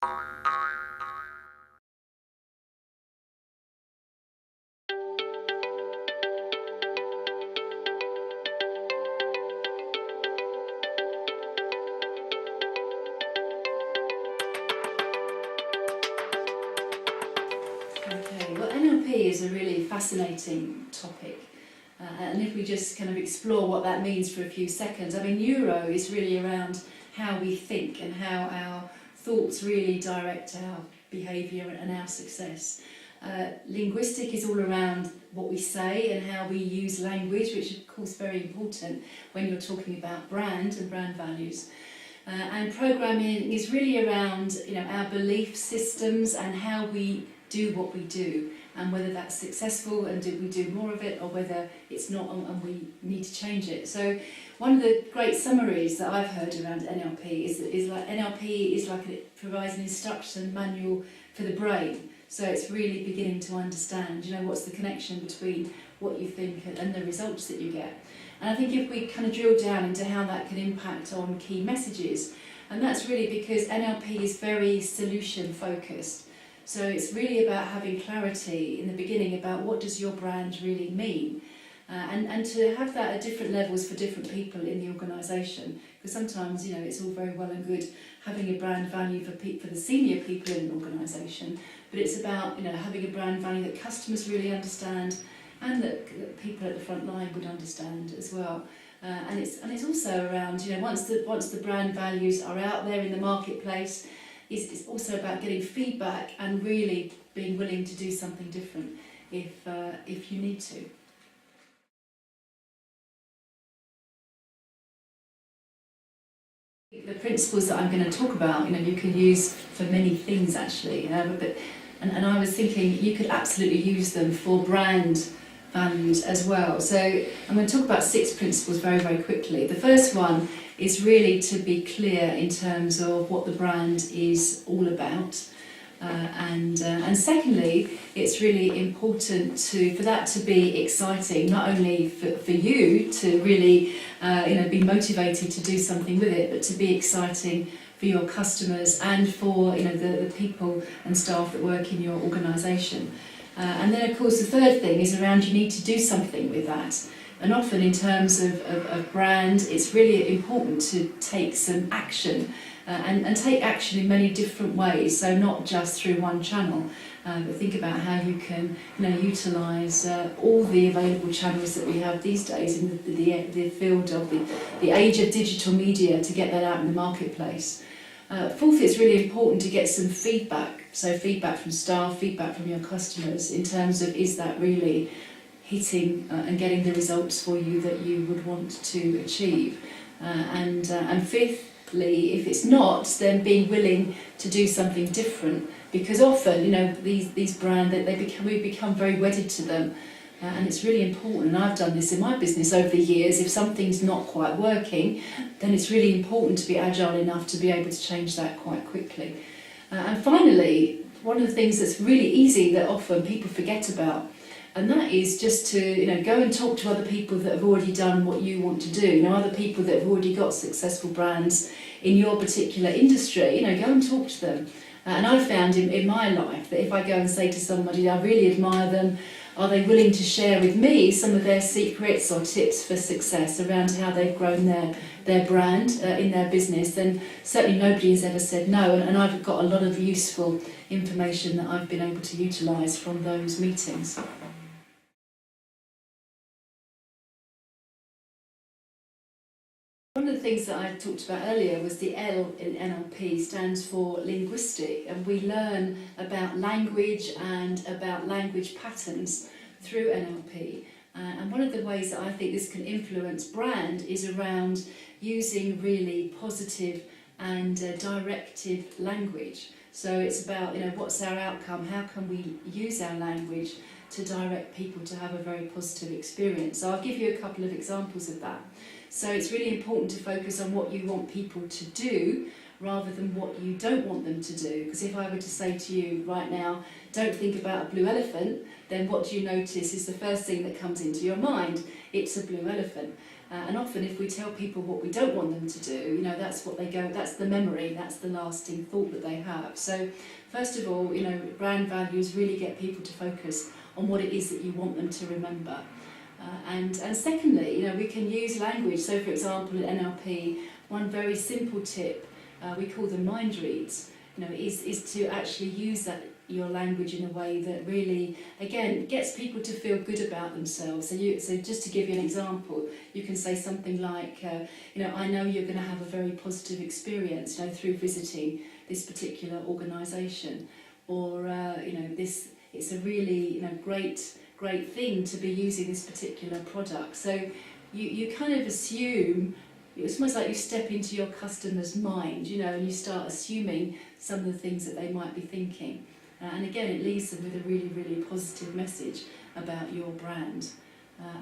Okay, well, NLP is a really fascinating topic, and if we just kind of explore what that means for a few seconds, I mean, neuro is really around how we think and how our thoughts really direct our behaviour and our success. Linguistic is all around what we say and how we use language, which is of course very important when you're talking about brand and brand values. And programming is really around, our belief systems and how we do what we do, and whether that's successful and we do more of it, or whether it's not and we need to change it. So one of the great summaries that I've heard around NLP is like NLP is like it provides an instruction manual for the brain. So it's really beginning to understand, what's the connection between what you think and the results that you get. And I think if we kind of drill down into how that can impact on key messages, and that's really because NLP is very solution focused. So it's really about having clarity in the beginning about what does your brand really mean, and to have that at different levels for different people in the organisation, because sometimes it's all very well and good having a brand value for the senior people in an organisation, but it's about having a brand value that customers really understand and that people at the front line would understand as well. And it's also around once the brand values are out there in the marketplace, it's also about getting feedback and really being willing to do something different if you need to. The principles that I'm going to talk about, you can use for many things actually, and I was thinking you could absolutely use them for brand values as well. So I'm going to talk about 6 principles very, very quickly. The first one is really to be clear in terms of what the brand is all about. And secondly, it's really important for that to be exciting, not only for you to really be motivated to do something with it, but to be exciting for your customers and for the people and staff that work in your organisation. And then of course the third thing is around you need to do something with that. And often in terms of brand, it's really important to take some action. And take action in many different ways, so not just through one channel, but think about how you can utilise all the available channels that we have these days in the field of the age of digital media to get that out in the marketplace. Fourth, it's really important to get some feedback, so feedback from staff, feedback from your customers in terms of is that really hitting and getting the results for you that you would want to achieve. And fifth, if it's not, then being willing to do something different, because often these brands we become very wedded to them, and it's really important, and I've done this in my business over the years, if something's not quite working, then it's really important to be agile enough to be able to change that quite quickly. And finally, one of the things that's really easy that often people forget about, and that is just to go and talk to other people that have already done what you want to do. Other people that have already got successful brands in your particular industry. Go and talk to them. And I've found in my life that if I go and say to somebody I really admire them, are they willing to share with me some of their secrets or tips for success around how they've grown their brand in their business, then certainly nobody has ever said no. And I've got a lot of useful information that I've been able to utilise from those meetings. One of the things that I talked about earlier was the L in NLP stands for linguistic, and we learn about language and about language patterns through NLP. And one of the ways that I think this can influence brand is around using really positive and directive language. So it's about what's our outcome, how can we use our language to direct people to have a very positive experience. So I'll give you a couple of examples of that. So it's really important to focus on what you want people to do rather than what you don't want them to do. Because if I were to say to you right now, don't think about a blue elephant, then what do you notice is the first thing that comes into your mind? It's a blue elephant. And often if we tell people what we don't want them to do, you know, that's what they go, that's the memory, that's the lasting thought that they have. So first of all, you know, brand values really get people to focus on what it is that you want them to remember. And secondly, you know, we can use language. So for example, in NLP, one very simple tip, we call them mind reads, you know, is to actually use your language in a way that really, again, gets people to feel good about themselves. So just to give you an example, you can say something like, you know, I know you're going to have a very positive experience, you know, through visiting this particular organisation, or you know, it's a really, you know, great thing to be using this particular product. So you kind of assume. It's almost like you step into your customer's mind, you know, and you start assuming some of the things that they might be thinking. And again, it leaves them with a really, really positive message about your brand.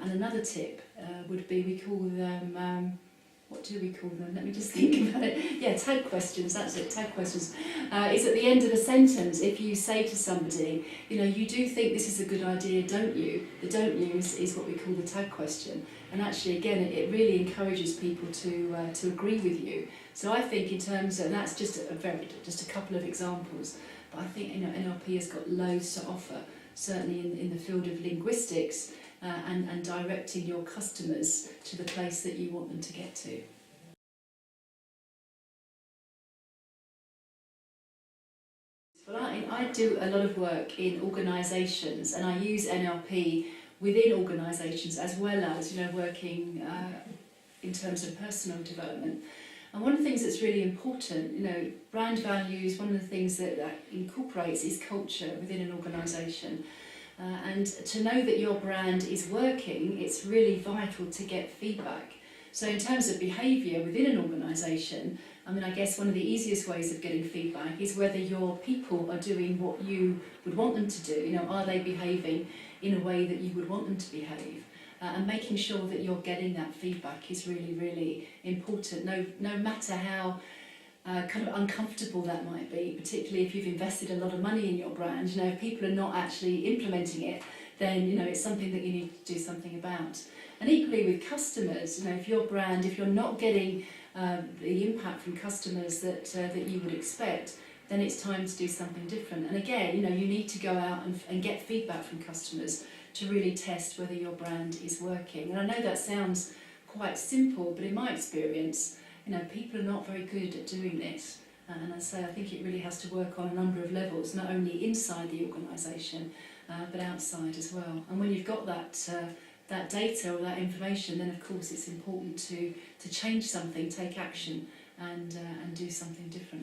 And another tip would be, we call them, what do we call them? Let me just think about it. Yeah, tag questions, that's it, tag questions. Is at the end of a sentence, if you say to somebody, you know, you do think this is a good idea, don't you? The don't you is what we call the tag question. And actually, again, it really encourages people to agree with you. So I think in terms of, and that's just a couple of examples, but I think, you know, NLP has got loads to offer, certainly in the field of linguistics, and directing your customers to the place that you want them to get to. Well, I do a lot of work in organisations, and I use NLP within organisations as well as, you know, working in terms of personal development. And one of the things that's really important, you know, brand values, one of the things that incorporates is culture within an organisation. And to know that your brand is working, it's really vital to get feedback. So in terms of behaviour within an organisation, I mean, I guess one of the easiest ways of getting feedback is whether your people are doing what you would want them to do. You know, are they behaving in a way that you would want them to behave? And making sure that you're getting that feedback is really, really important. No matter how kind of uncomfortable that might be, particularly if you've invested a lot of money in your brand. You know, if people are not actually implementing it, then, you know, it's something that you need to do something about. And equally with customers, you know, if your brand, if you're not getting the impact from customers that you would expect, then it's time to do something different. And again, you know, you need to go out and get feedback from customers to really test whether your brand is working. And I know that sounds quite simple, but in my experience, you know, people are not very good at doing this. And I think it really has to work on a number of levels, not only inside the organisation, but outside as well. And when you've got that data or that information, then of course it's important to change something, take action, and do something different.